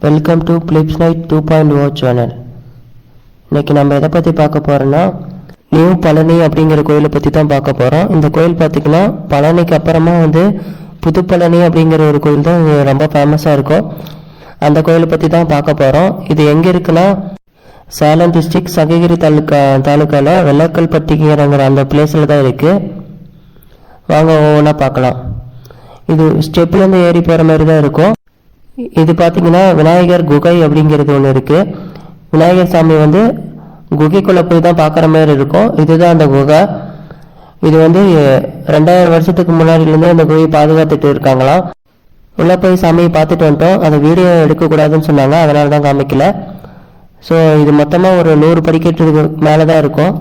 Welcome to Philips night 2.0 channel. இன்றைக்கி நம்ம எதை பற்றி பார்க்க போகிறோன்னா, நியூ பழனி அப்படிங்கிற கோயிலை பற்றி தான் பார்க்க போகிறோம். இந்த கோயில் பார்த்திங்கன்னா பழனிக்கு அப்புறமா புது பழனி அப்படிங்கிற ஒரு கோயில் தான் ரொம்ப ஃபேமஸாக இருக்கும். அந்த கோயிலை பற்றி தான் பார்க்க போகிறோம். இது எங்கே இருக்குன்னா, சேலம் டிஸ்ட்ரிக்ட் சங்ககிரி தாலுக்காவில் வெள்ளக்கல்பட்டிங்கிற அந்த பிளேஸில் தான் இருக்குது. வாங்க ஒவ்வொன்றா பார்க்கலாம். இது ஸ்டெப்லேருந்து ஏறி போகிற மாதிரி தான் இருக்கும். இது பார்த்தீங்கன்னா விநாயகர் குகை அப்படிங்கிறது ஒன்று இருக்குது. விநாயகர் சாமி குகைக்குள்ளே போய் தான் பார்க்குற மாதிரி இருக்கும். இதுதான் அந்த குகை. இது 2000 வருஷத்துக்கு முன்னாடிலேருந்து அந்த குகையை பாதுகாத்துட்டு இருக்காங்களாம். உள்ளே போய் சாமியை பார்த்துட்டு வந்துட்டோம். அதை வீடியோ எடுக்கக்கூடாதுன்னு சொன்னாங்க, அதனால தான் காமிக்கல. ஸோ இது மொத்தமாக ஒரு 100 படிக்கட்டுக்கு மேலே தான் இருக்கும்.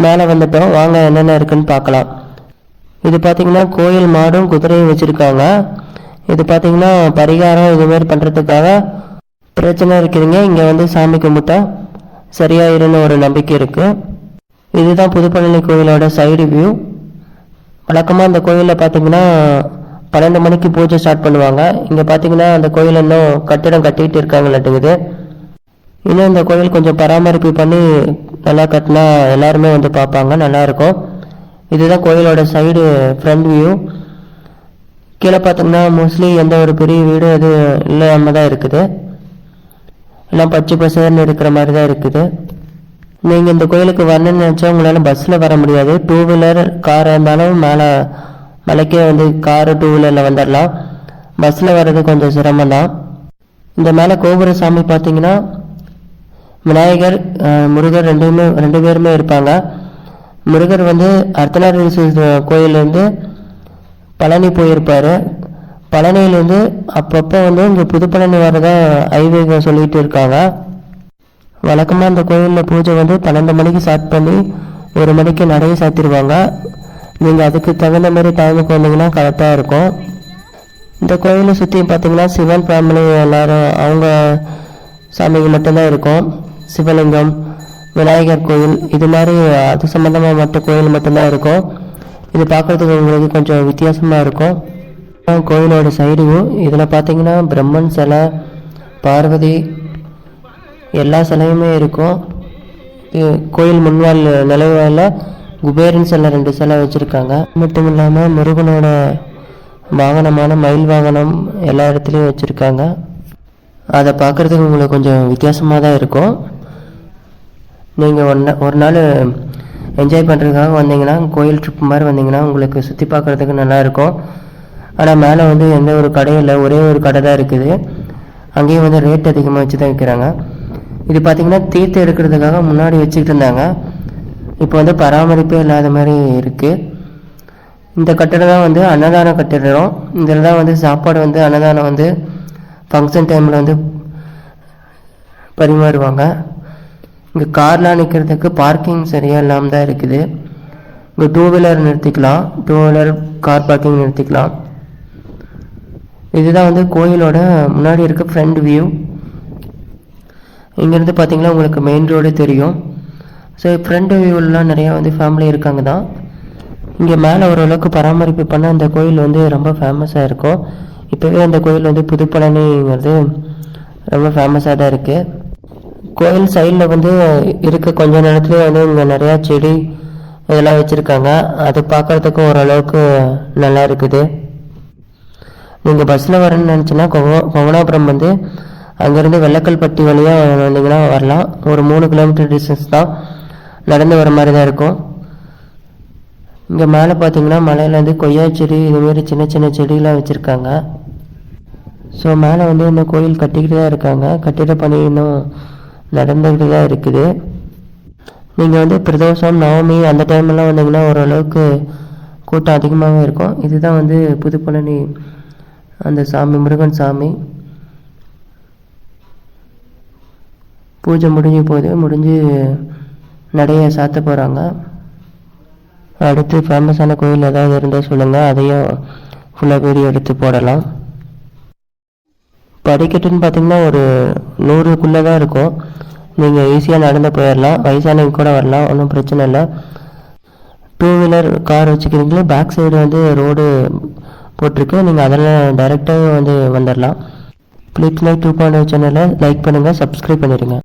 மேலே வந்துட்டோம், வாங்க என்னென்ன இருக்குன்னு பார்க்கலாம். இது பார்த்தீங்கன்னா கோயில் மாடும் குதிரையும் வச்சுருக்காங்க. இது பார்த்தீங்கன்னா பரிகாரம் இதுமாரி பண்ணுறதுக்காக பிரச்சனை இருக்குதுங்க. இங்கே சாமி கும்பிட்டா சரியாயிருன்னு ஒரு நம்பிக்கை இருக்குது. இதுதான் புதுப்பழனி கோயிலோட சைடு வியூ. வழக்கமாக அந்த கோயிலில் பார்த்தீங்கன்னா 12 மணிக்கு பூஜை ஸ்டார்ட் பண்ணுவாங்க. இங்கே பார்த்தீங்கன்னா அந்த கோயில் இன்னும் கட்டிடம் கட்டிகிட்டு இருக்காங்களாட்டுங்குது. இன்னும் இந்த கோயில் கொஞ்சம் பராமரிப்பு பண்ணி நல்லா கட்டினா எல்லாருமே பார்ப்பாங்க, நல்லாயிருக்கும். இதுதான் கோயிலோட சைடு ஃப்ரண்ட் வியூ. கீழே பார்த்தோம்னா மோஸ்ட்லி எந்த ஒரு பெரிய வீடு அது இல்லாமல் தான் இருக்குது. எல்லாம் பச்சை பசேர்னு இருக்கிற மாதிரி தான் இருக்குது. நீங்கள் இந்த கோயிலுக்கு வரணும்னு நினச்சா உங்களால் பஸ்ஸில் வர முடியாது. 2 வீலர் கார் இருந்தாலும் மேலே மலைக்கே காரு 2 வீலரில் வந்துடலாம். பஸ்ஸில் வர்றது கொஞ்சம் சிரமம் தான். இந்த மேலே கோபுர சாமி பார்த்தீங்கன்னா விநாயகர் முருகர் ரெண்டு பேருமே இருப்பாங்க. முருகர் அர்த்தநாரீஸ்வரர் கோயிலேருந்து பழனி போயிருப்பார். பழனியிலேருந்து அப்பப்போ இங்கே புதுப்பழனி வரதா ஐவேக சொல்லிட்டு இருக்காங்க. வழக்கமாக அந்த கோயிலில் பூஜை 12 மணிக்கு ஸ்டார்ட் பண்ணி 1 மணிக்கு நடைய சாத்திடுவாங்க. நீங்கள் அதுக்கு தகுந்த மாதிரி டைமுக்கு வந்தீங்கன்னா கரெக்டாக இருக்கும். இந்த கோயிலை சுற்றி பார்த்தீங்கன்னா சிவன் ஃபேமிலி எல்லோரும் அவங்க சாமிக்கு மட்டும்தான் இருக்கும். சிவலிங்கம், விநாயகர் கோயில் இது மாதிரி அது சம்மந்தமாக மற்ற கோயில் மட்டும்தான் இருக்கும். இது பார்க்குறதுக்கு உங்களுக்கு கொஞ்சம் வித்தியாசமாக இருக்கும். கோயிலோட சைடு வியூ. இதில் பார்த்தீங்கன்னா பிரம்மன் சிலை, பார்வதி எல்லா சிலையுமே இருக்கும். கோயில் முன்வால் நிலைவாயில் குபேரன் சிலை 2 சிலை வச்சுருக்காங்க. மட்டும் இல்லாமல் முருகனோட வாகனமான மயில் வாகனம் எல்லா இடத்துலையும் வச்சுருக்காங்க. அதை பார்க்குறதுக்கு உங்களுக்கு கொஞ்சம் வித்தியாசமாக தான் இருக்கும். நீங்கள் ஒரு நாள் என்ஜாய் பண்ணுறதுக்காக வந்தீங்கன்னா, கோயில் ட்ரிப் மாதிரி வந்தீங்கன்னா உங்களுக்கு சுற்றி பார்க்குறதுக்கு நல்லாயிருக்கும். ஆனால் மேலே எந்த ஒரு கடையும் இல்லை, ஒரே ஒரு கடை தான் இருக்குது. அங்கேயும் ரேட் அதிகமாக வச்சு தான் விற்கிறாங்க. இது பார்த்திங்கன்னா தீர்த்தம் எடுக்கிறதுக்காக முன்னாடி வச்சுக்கிட்டு இருந்தாங்க. இப்போ பராமரிப்பே இல்லாத மாதிரி இருக்குது. இந்த கட்டிடம் தான் அன்னதான கட்டிடம். இதில் தான் சாப்பாடு அன்னதானம் ஃபங்க்ஷன் டைமில் பரிமாறுவாங்க. இங்கே கார்லாம் நிற்கிறதுக்கு பார்க்கிங் சரியாக இல்லாமல் தான் இருக்குது. இங்கே 2 வீலர் நிறுத்திக்கலாம், 2 வீலர் கார் பார்க்கிங் நிறுத்திக்கலாம். இதுதான் கோயிலோட முன்னாடி இருக்க ஃப்ரண்ட் வியூ. இங்கேருந்து பார்த்தீங்கன்னா உங்களுக்கு மெயின் ரோடு தெரியும். ஸோ ஃப்ரண்ட் வியூலாம் நிறையா ஃபேமிலி இருக்காங்க தான். இங்கே மேலே ஓரளவுக்கு பராமரிப்பு பண்ண அந்த கோயில் ரொம்ப ஃபேமஸாக இருக்கும். இப்போவே அந்த கோயில் புதுப்பழனிங்கிறது ரொம்ப ஃபேமஸாக தான் இருக்குது. கோயில் சைடில் இருக்க கொஞ்ச நேரத்துலேயே இங்கே நிறையா செடி இதெல்லாம் வச்சுருக்காங்க. அது பார்க்குறதுக்கு ஓரளவுக்கு நல்லா இருக்குது. நீங்கள் பஸ்ஸில் வரணும்னு நினச்சின்னா கொங்கனாபுரம் அங்கேருந்து வெள்ளக்கல்பட்டி வழியாக வந்தீங்கன்னா வரலாம். ஒரு 3 கிலோமீட்டர் டிஸ்டன்ஸ் தான், நடந்து வர மாதிரி தான் இருக்கும். இங்கே மேலே பார்த்தீங்கன்னா மலையில் கொய்யா செடி இதுமாரி சின்ன சின்ன செடியெலாம் வச்சுருக்காங்க. ஸோ மேலே இந்த கோயில் கட்டிக்கிட்டு தான் இருக்காங்க. கட்டிட பணி இன்னும் நடந்துக்கிட்டு தான் இருக்குது. நீங்கள் பிரதோஷம், நவமி அந்த டைம்லாம் வந்தீங்கன்னா ஓரளவுக்கு கூட்டம் அதிகமாகவே இருக்கும். இதுதான் புதுப்பழனி அந்த சாமி, முருகன் சாமி. பூஜை முடிஞ்சு நடைய சாத்த போகிறாங்க. அடுத்து ஃபேமஸான கோயில் ஏதாவது இருந்தால் சொல்லுங்கள், அதையும் ஃபுல்லாக வீடியோ எடுத்து போடலாம். படிக்கட்டுன்னு பார்த்தீங்கன்னா ஒரு 100க்குள்ளே தான் இருக்கும். நீங்கள் ஈஸியாக நடந்து போயிடலாம், வயசானவங்க கூட வரலாம், ஒன்றும் பிரச்சனை இல்லை. 2 வீலர் கார் வச்சுக்கிறீங்களே, பேக் சைடு ரோடு போட்டிருக்கு. நீங்கள் அதில் டைரெக்டாக வந்துடலாம். பிளிக்ஸ் லைட் 2.0 சேனலை லைக் பண்ணுங்கள், சப்ஸ்கிரைப் பண்ணிடுங்க.